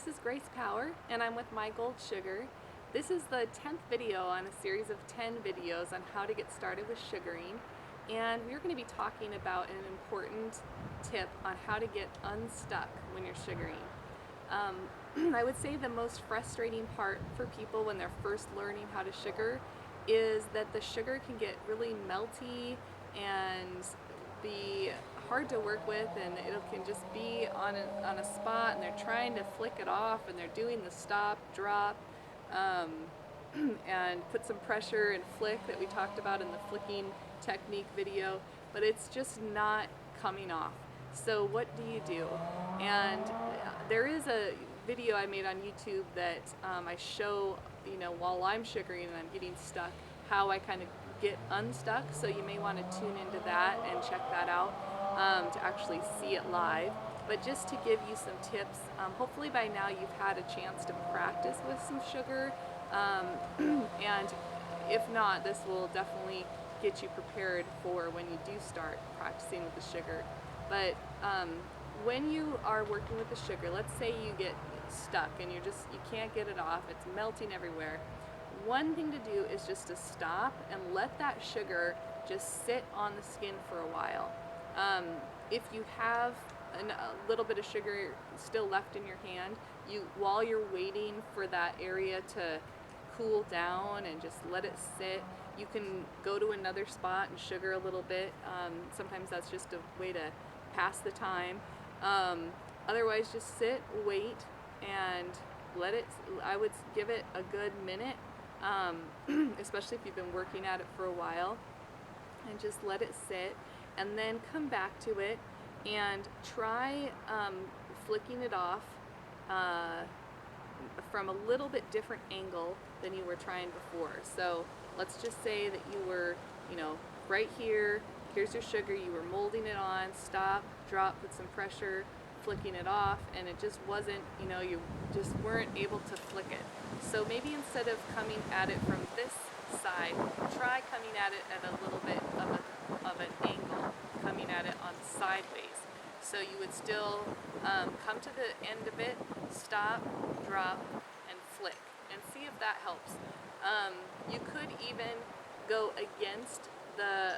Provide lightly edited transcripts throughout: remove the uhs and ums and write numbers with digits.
this is Grace Power, and I'm with My Gold Sugar. This is the 10th video on a series of 10 videos on how to get started with sugaring, and we're going to be talking about an important tip on how to get unstuck when you're sugaring. I would say the most frustrating part for people when they're first learning how to sugar is that the sugar can get really melty and be hard to work with, and it can just be on a spot, and they're trying to flick it off, and they're doing the stop, drop, and put some pressure and flick that we talked about in the flicking technique video, but it's just not coming off. So what do you do? And there is a video I made on YouTube that I show, while I'm sugaring and I'm getting stuck, how I kind of get unstuck. So you may want to tune into that and check that out to actually see it live. But just to give you some tips, hopefully by now you've had a chance to practice with some sugar, and if not, this will definitely get you prepared for when you do start practicing with the sugar. But when you are working with the sugar, let's say you get stuck and you can't get it off, it's melting everywhere. One thing to do is just to stop and let that sugar just sit on the skin for a while. If you have a little bit of sugar still left in your hand, while you're waiting for that area to cool down and just let it sit, you can go to another spot and sugar a little bit. Sometimes that's just a way to pass the time. Otherwise, just sit, wait, and let it, I would give it a good minute, especially if you've been working at it for a while, and just let it sit, and then come back to it and try flicking it off from a little bit different angle than you were trying before. So let's just say that you were, right here, here's your sugar, you were molding it on, stop, drop, put some pressure, flicking it off, and it just wasn't, you just weren't able to flick it. So maybe instead of coming at it from this side, try coming at it at a little bit of an angle, coming at it on sideways. So you would still come to the end of it, stop, drop, and flick, and see if that helps. You could even go against the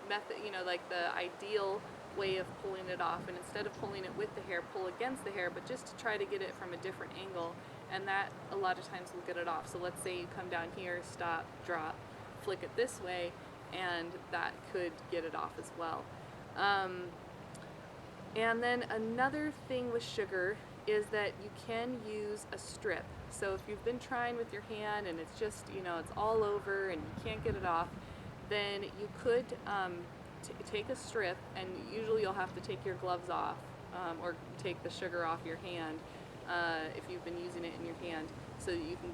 method, like the ideal way of pulling it off, and instead of pulling it with the hair, pull against the hair, but just to try to get it from a different angle, and that a lot of times will get it off. So let's say you come down here, stop, drop, flick it this way, and that could get it off as well. And then another thing with sugar is that you can use a strip. So if you've been trying with your hand and it's just, it's all over and you can't get it off, then you could take a strip, and usually you'll have to take your gloves off or take the sugar off your hand if you've been using it in your hand, so that you can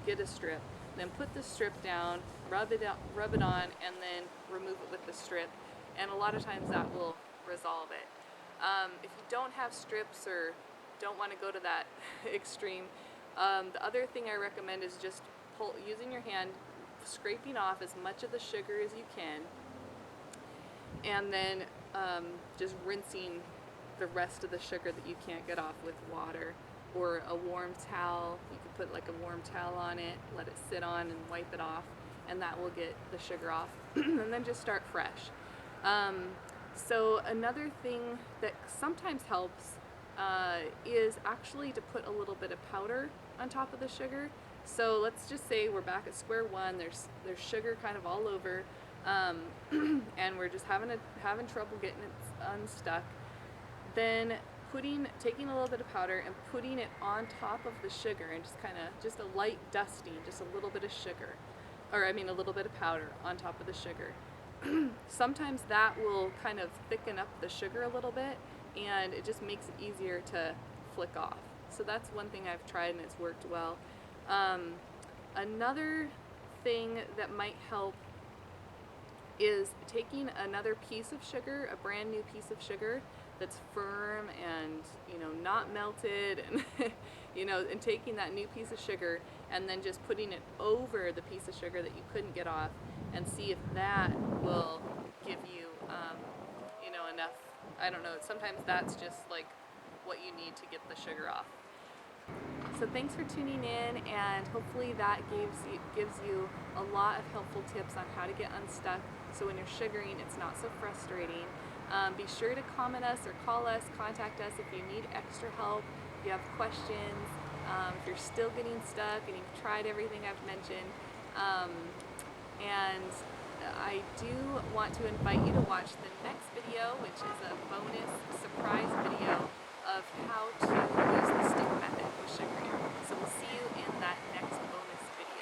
get a strip, then put the strip down, rub it on, and then remove it with the strip, and a lot of times that will resolve it. If you don't have strips or don't want to go to that extreme, the other thing I recommend is just using your hand, scraping off as much of the sugar as you can, and then just rinsing the rest of the sugar that you can't get off with water or a warm towel. You could put like a warm towel on it, let it sit on, and wipe it off, and that will get the sugar off. And then just start fresh. So another thing that sometimes helps is actually to put a little bit of powder on top of the sugar. So let's just say we're back at square one, there's sugar kind of all over, and we're just having trouble getting it unstuck. Then taking a little bit of powder and putting it on top of the sugar, and just a light dusting, just a little bit of sugar, a little bit of powder on top of the sugar. Sometimes that will kind of thicken up the sugar a little bit, and it just makes it easier to flick off. So that's one thing I've tried and it's worked well. Another thing that might help is taking another piece of sugar, a brand new piece of sugar that's firm and not melted, and and taking that new piece of sugar and then just putting it over the piece of sugar that you couldn't get off, and see if that will give you enough. I don't know, sometimes that's just like what you need to get the sugar off. So thanks for tuning in, and hopefully that gives you a lot of helpful tips on how to get unstuck, so when you're sugaring it's not so frustrating. Be sure to comment us or call us, contact us if you need extra help, if you have questions, if you're still getting stuck and you've tried everything I've mentioned. And I do want to invite you to watch the next video, which is a bonus surprise video of how to use the stick method with sugaring. So we'll see you in that next video.